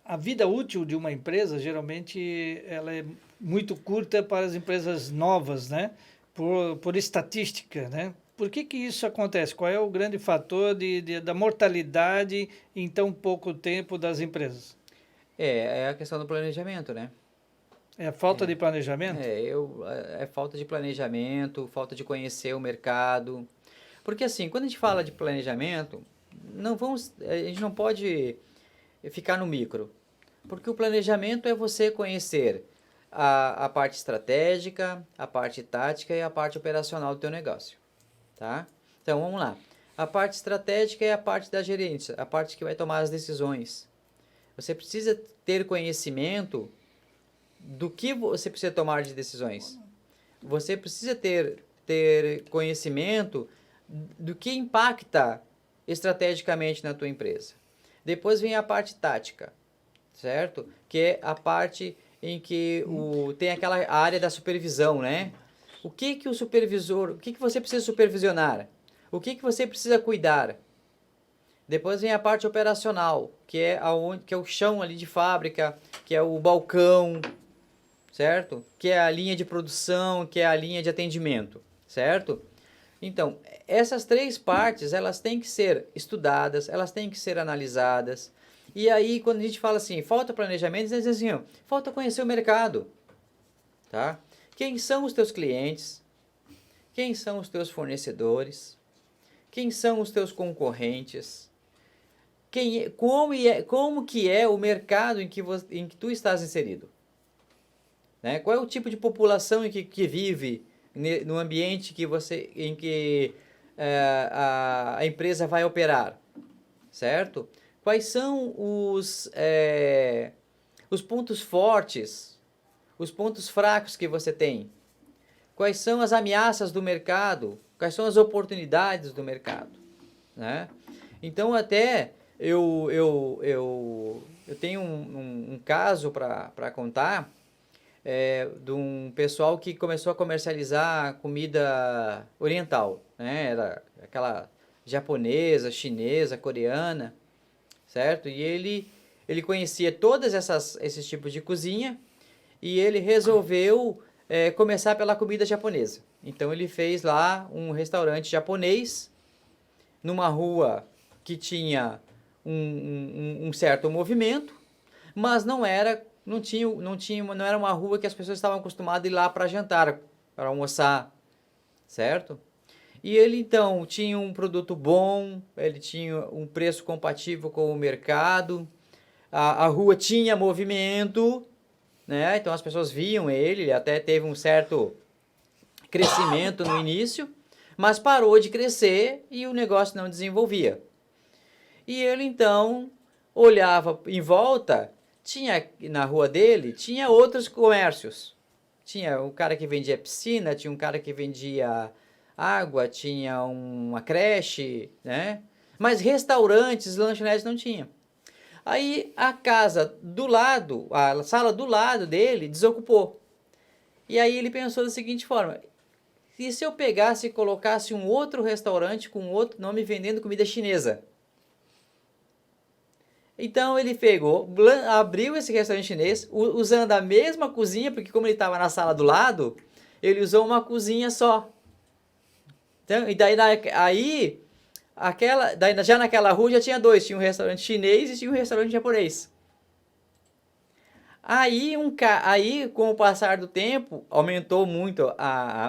A vida útil de uma empresa? Geralmente ela é muito curta para as empresas novas, né? Por estatística, né? Por que isso acontece? Qual é o grande fator da mortalidade em tão pouco tempo das empresas? É a questão do planejamento, né? É a falta de planejamento? É falta de planejamento, falta de conhecer o mercado. Porque assim, quando a gente fala de planejamento, a gente não pode ficar no micro. Porque o planejamento é você conhecer a parte estratégica, a parte tática e a parte operacional do teu negócio, tá? Então, vamos lá. A parte estratégica é a parte da gerência, a parte que vai tomar as decisões. Você precisa ter conhecimento do que você precisa tomar de decisões. Você precisa ter conhecimento do que impacta estrategicamente na tua empresa. Depois vem a parte tática, certo? Que é a parte em que tem aquela área da supervisão, né? O que o supervisor, o que você precisa supervisionar? O que você precisa cuidar? Depois vem a parte operacional, que é o chão ali de fábrica, que é o balcão, certo? Que é a linha de produção, que é a linha de atendimento, certo? Então, essas três partes, elas têm que ser estudadas, elas têm que ser analisadas. E aí, quando a gente fala assim, falta planejamento, a gente diz assim, ó, falta conhecer o mercado, tá? Quem são os teus clientes? Quem são os teus fornecedores? Quem são os teus concorrentes? Como que é o mercado em que tu estás inserido? Né? Qual é o tipo de população que vive no ambiente em que a empresa vai operar, certo? Quais são os pontos fortes, os pontos fracos que você tem? Quais são as ameaças do mercado? Quais são as oportunidades do mercado? Né? Então, até eu tenho um caso para contar, de um pessoal que começou a comercializar comida oriental, né? Era aquela japonesa, chinesa, coreana, certo? E ele conhecia esses tipos de cozinha e ele resolveu começar pela comida japonesa. Então ele fez lá um restaurante japonês numa rua que tinha um certo movimento, mas não era uma rua que as pessoas estavam acostumadas a ir lá para jantar, para almoçar, certo? E ele então tinha um produto bom, ele tinha um preço compatível com o mercado, a rua tinha movimento, né? Então as pessoas viam ele até teve um certo crescimento no início, mas parou de crescer e o negócio não desenvolvia. E ele então olhava em volta, na rua dele, tinha outros comércios. Tinha um cara que vendia piscina, tinha um cara que vendia água, tinha uma creche, né? Mas restaurantes, lanchonetes não tinha. Aí a casa do lado, a sala do lado dele desocupou. E aí ele pensou da seguinte forma: e se eu pegasse e colocasse um outro restaurante com outro nome vendendo comida chinesa? Então ele pegou, abriu esse restaurante chinês, usando a mesma cozinha, porque como ele estava na sala do lado, ele usou uma cozinha só. Então, e daí já naquela rua já tinha dois, tinha um restaurante chinês e tinha um restaurante japonês. Aí com o passar do tempo, aumentou muito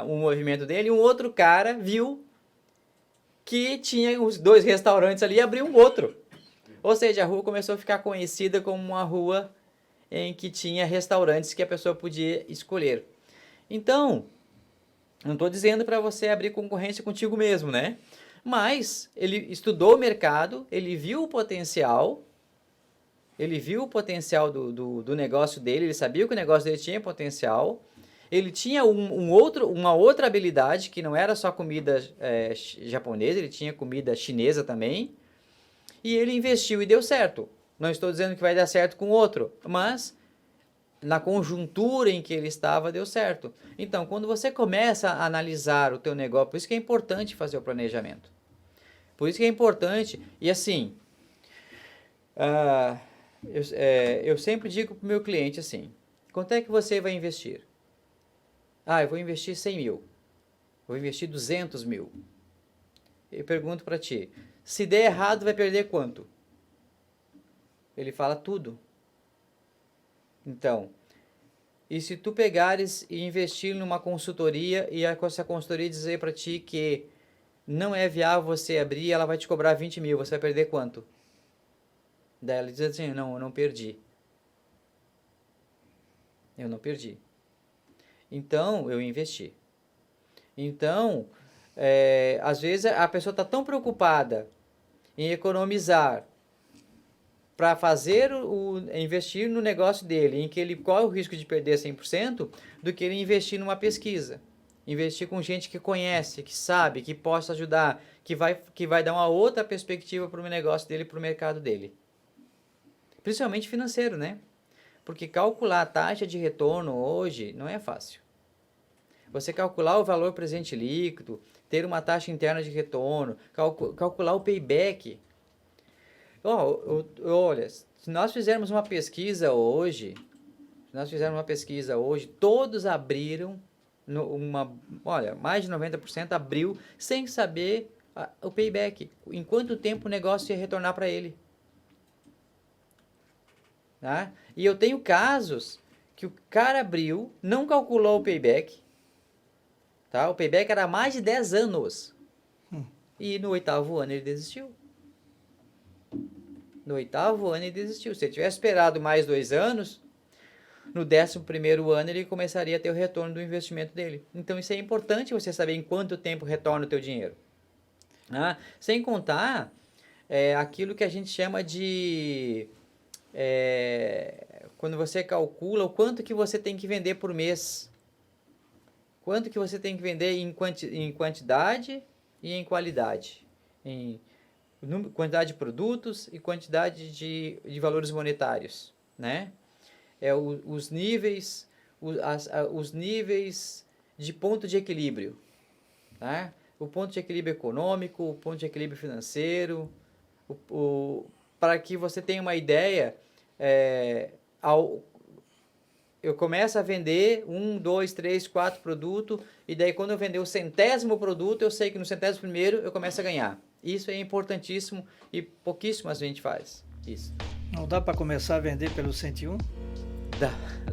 o movimento dele, e um outro cara viu que tinha os dois restaurantes ali e abriu um outro. Ou seja, a rua começou a ficar conhecida como uma rua em que tinha restaurantes que a pessoa podia escolher. Então, não estou dizendo para você abrir concorrência contigo mesmo, né? Mas ele estudou o mercado, ele viu o potencial do negócio dele, ele sabia que o negócio dele tinha potencial, ele tinha uma outra habilidade, que não era só comida japonesa, ele tinha comida chinesa também, e ele investiu e deu certo. Não estou dizendo que vai dar certo com outro, mas na conjuntura em que ele estava, deu certo. Então, quando você começa a analisar o teu negócio, por isso que é importante fazer o planejamento. Por isso que é importante, e assim, Eu sempre digo para o meu cliente assim, quanto é que você vai investir? Eu vou investir 100 mil, vou investir 200 mil. Eu pergunto para ti, se der errado vai perder quanto? Ele fala tudo. Então, e se tu pegares e investir numa consultoria e essa consultoria dizer para ti que não é viável você abrir, ela vai te cobrar 20 mil, você vai perder quanto? Daí ela diz assim, não, eu não perdi. Eu não perdi. Então, eu investi. Então, às vezes a pessoa está tão preocupada em economizar para investir no negócio dele, em que ele corre o risco de perder 100%, do que ele investir numa pesquisa. Investir com gente que conhece, que sabe, que possa ajudar, que vai dar uma outra perspectiva para o negócio dele, para o mercado dele. Principalmente financeiro, né? Porque calcular a taxa de retorno hoje não é fácil. Você calcular o valor presente líquido, ter uma taxa interna de retorno, calcular o payback. Olha, se nós fizermos uma pesquisa hoje, todos abriram, mais de 90% abriu sem saber o payback, em quanto tempo o negócio ia retornar para ele. Tá? E eu tenho casos que o cara abriu, não calculou o payback, tá? O payback era mais de 10 anos, e no 8º ano ele desistiu. Se ele tivesse esperado mais 2 anos, no 11º ano ele começaria a ter o retorno do investimento dele. Então isso é importante você saber em quanto tempo retorna o teu dinheiro. Sem contar aquilo que a gente chama de... quando você calcula o quanto que você tem que vender por mês. Quanto que você tem que vender em quantidade e em qualidade. Em quantidade de produtos e quantidade de valores monetários, né? Os níveis de ponto de equilíbrio, tá? O ponto de equilíbrio econômico, o ponto de equilíbrio financeiro, para que você tenha uma ideia, eu começo a vender 1, 2, 3, 4 produtos, e daí quando eu vender o 100º produto, eu sei que no 101º eu começo a ganhar. Isso é importantíssimo e pouquíssima gente faz isso. Não dá para começar a vender pelo 101?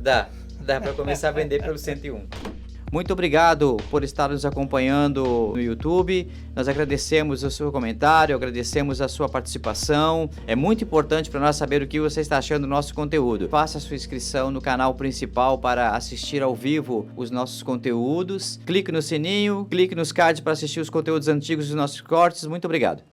Dá para começar a vender pelo 101. Muito obrigado por estar nos acompanhando no YouTube. Nós agradecemos o seu comentário, agradecemos a sua participação. É muito importante para nós saber o que você está achando do nosso conteúdo. Faça a sua inscrição no canal principal para assistir ao vivo os nossos conteúdos. Clique no sininho, clique nos cards para assistir os conteúdos antigos dos nossos cortes. Muito obrigado.